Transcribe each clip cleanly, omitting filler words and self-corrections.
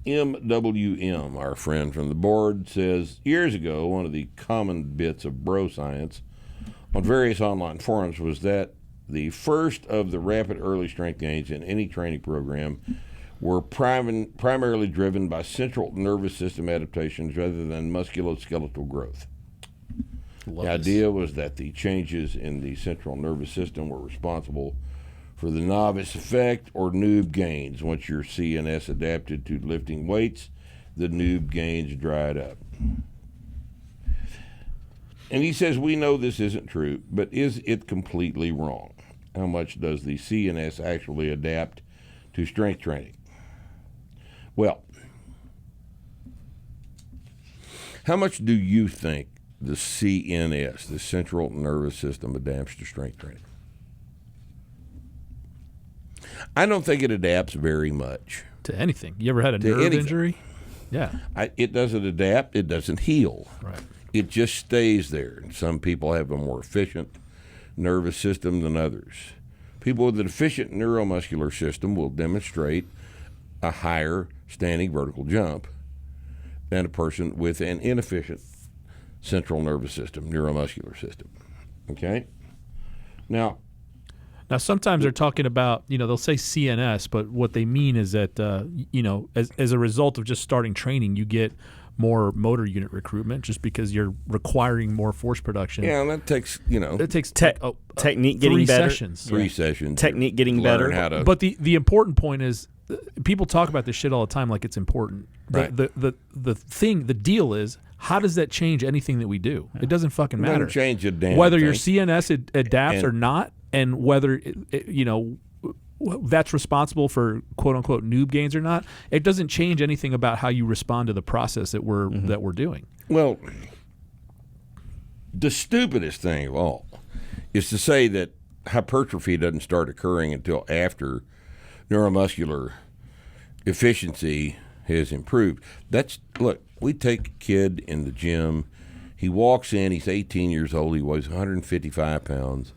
MWM, our friend from the board, says years ago one of the common bits of bro science on various online forums was that the first of the rapid early strength gains in any training program were primarily driven by central nervous system adaptations rather than musculoskeletal growth. The idea was that the changes in the central nervous system were responsible for the novice effect or noob gains. Once your CNS adapted to lifting weights, the noob gains dried up. And he says, we know this isn't true, but is it completely wrong? How much does the CNS actually adapt to strength training? Well, how much do you think the CNS, the central nervous system, adapts to strength training? I don't think it adapts very much. To anything. You ever had a nerve injury? Yeah. It doesn't adapt. It doesn't heal. Right. It just stays there. Some people have a more efficient nervous system than others. People with an efficient neuromuscular system will demonstrate a higher standing vertical jump than a person with an inefficient central nervous system, neuromuscular system. Okay? Now, sometimes they're talking about, they'll say CNS, but what they mean is that, as a result of just starting training, you get more motor unit recruitment just because you're requiring more force production. Yeah, and that takes, It takes technique getting better. Three sessions. Technique getting better. But the important point is, people talk about this shit all the time like it's important. Right. The deal is, how does that change anything that we do? It doesn't fucking matter. It doesn't change a damn whether thing. your CNS adapts or not, and whether that's responsible for quote unquote noob gains or not. It doesn't change anything about how you respond to the process that we're doing. Well, the stupidest thing of all is to say that hypertrophy doesn't start occurring until after neuromuscular efficiency has improved. Look, we take a kid in the gym. He walks in. He's 18 years old. He weighs 155 pounds.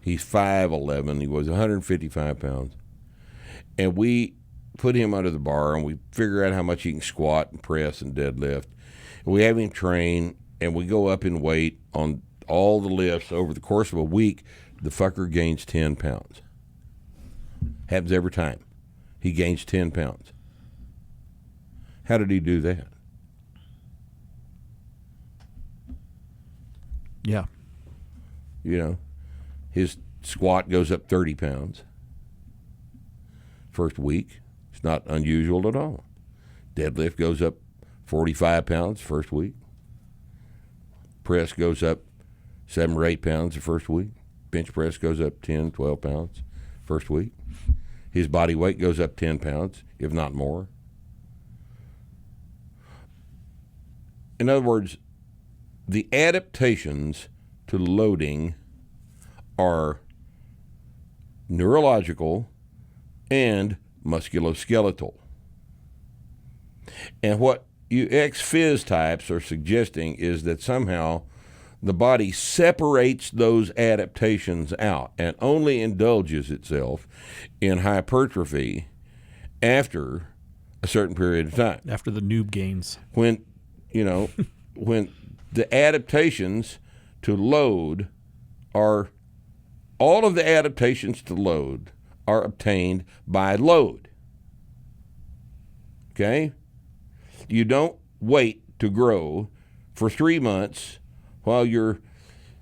He's 5'11". He weighs 155 pounds. And we put him under the bar, and we figure out how much he can squat and press and deadlift. And we have him train, and we go up in weight on all the lifts. Over the course of a week, the fucker gains 10 pounds. Happens every time. He gains 10 pounds. How did he do that? Yeah. His squat goes up 30 pounds. First week, it's not unusual at all. Deadlift goes up 45 pounds first week. Press goes up 7 or 8 pounds the first week. Bench press goes up 10, 12 pounds first week. His body weight goes up 10 pounds, if not more. In other words, the adaptations to loading are neurological and musculoskeletal. And what you ex-phys types are suggesting is that somehow the body separates those adaptations out and only indulges itself in hypertrophy after a certain period of time. After the noob gains. When the adaptations to load are, all of the adaptations to load are obtained by load. Okay? You don't wait to grow for 3 months while your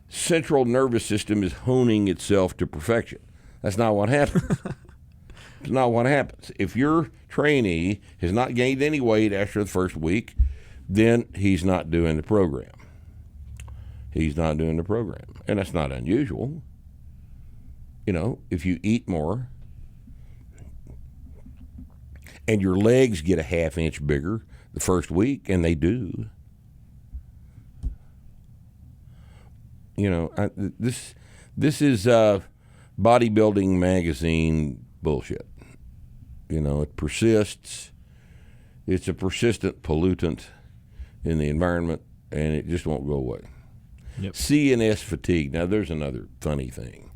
central nervous system is honing itself to perfection. That's not what happens. It's not what happens. If your trainee has not gained any weight after the first week, then he's not doing the program. He's not doing the program. And that's not unusual. If you eat more and your legs get a ½ inch bigger the first week, and they do, this is bodybuilding magazine bullshit. It persists. It's a persistent pollutant in the environment, and it just won't go away. Yep. CNS fatigue. Now, there's another funny thing.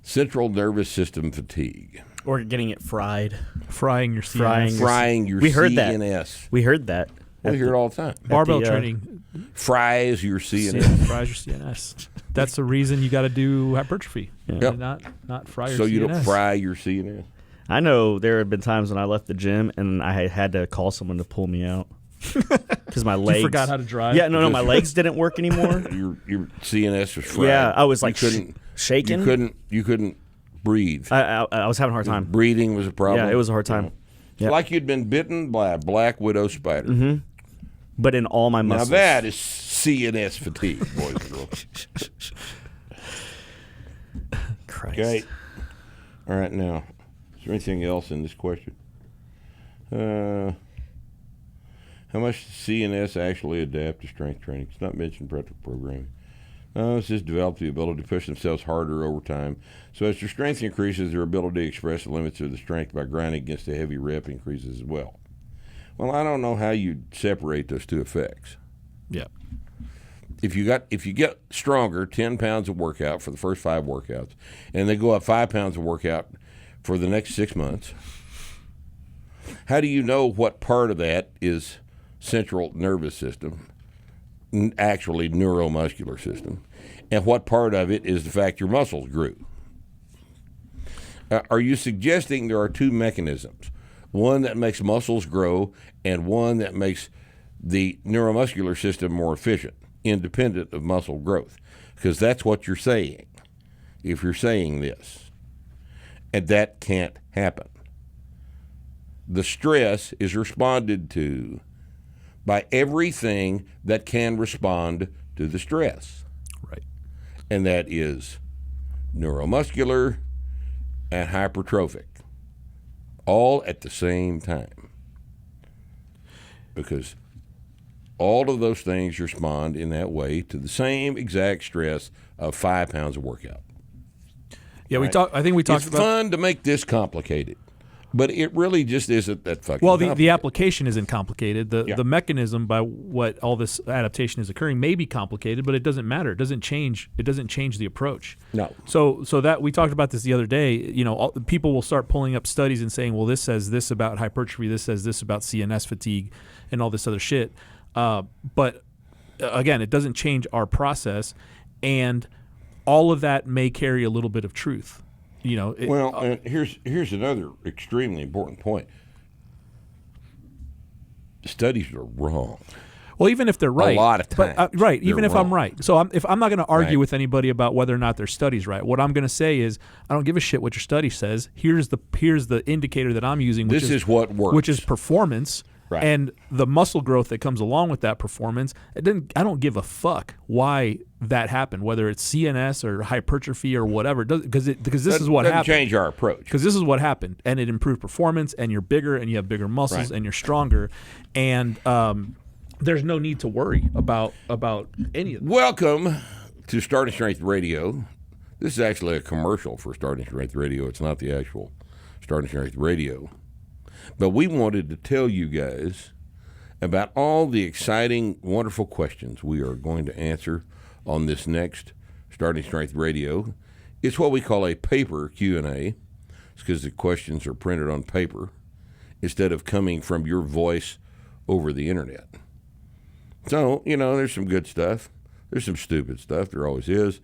Central nervous system fatigue. Or getting it fried. Frying your CNS. Frying your We heard CNS. We heard that. We hear it all the time. Barbell training. Fries your CNS. Fries your CNS. That's the reason you got to do hypertrophy. Yep. Not fry your CNS. So you don't fry your CNS. I know there have been times when I left the gym and I had to call someone to pull me out because my legs. You forgot how to drive. Yeah, no, my legs didn't work anymore. Your CNS was fried. Yeah, I was like shaking. You couldn't breathe. I was having a hard time. Breathing was a problem. Yeah, it was a hard time. Yeah. Like you'd been bitten by a black widow spider. Mm-hmm. But in all my muscles. Now that is CNS fatigue, boys and girls. Christ. Okay. All right, now, is there anything else in this question? How much does CNS actually adapt to strength training? It's not mentioned practical programming. No, it's just develop the ability to push themselves harder over time. So as their strength increases, their ability to express the limits of the strength by grinding against a heavy rep increases as well. Well, I don't know how you'd separate those two effects. Yeah. If you get stronger, 10 pounds of workout for the first 5 workouts, and they go up 5 pounds of workout for the next 6 months, how do you know what part of that is central nervous system, actually neuromuscular system, and what part of it is the fact your muscles grew? Are you suggesting there are two mechanisms, one that makes muscles grow and one that makes the neuromuscular system more efficient, independent of muscle growth? Because that's what you're saying, if you're saying this. And that can't happen. The stress is responded to by everything that can respond to the stress. Right. And that is neuromuscular and hypertrophic, all at the same time. Because all of those things respond in that way to the same exact stress of 5 pounds of workout. Yeah, right? I think we talked it's about. It's fun to make this complicated, but it really just isn't that fucking. Well, the application isn't complicated. The mechanism by what all this adaptation is occurring may be complicated, but it doesn't matter. It doesn't change. It doesn't change the approach. No. So that we talked about this the other day. You know, people will start pulling up studies and saying, "Well, this says this about hypertrophy. This says this about CNS fatigue, and all this other shit." But again, it doesn't change our process, and all of that may carry a little bit of truth. You know. And here's another extremely important point. Studies are wrong. Well, even if they're right, a lot of times, but right. Even if wrong. I'm right, so if I'm not going to argue Right. with anybody about whether or not their study's right. What I'm going to say is, I don't give a shit what your study says. Here's the indicator that I'm using. Which This is what works. which is performance. Right. And the muscle growth that comes along with that performance. I don't give a fuck why that happened, whether it's CNS or hypertrophy or whatever. Because this is what happened. Change our approach. Because this is what happened, and it improved performance, and you're bigger, and you have bigger muscles, Right. and you're stronger, and there's no need to worry about any of that. Welcome to Starting Strength Radio. This is actually a commercial for Starting Strength Radio. It's not the actual Starting Strength Radio. But we wanted to tell you guys about all the exciting, wonderful questions we are going to answer on this next Starting Strength Radio. It's what we call a paper Q&A. It's because the questions are printed on paper instead of coming from your voice over the internet. So, there's some good stuff. There's some stupid stuff. There always is.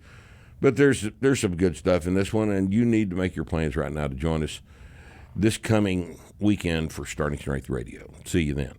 But there's some good stuff in this one, and you need to make your plans right now to join us this coming weekend for Starting Strength Radio. See you then.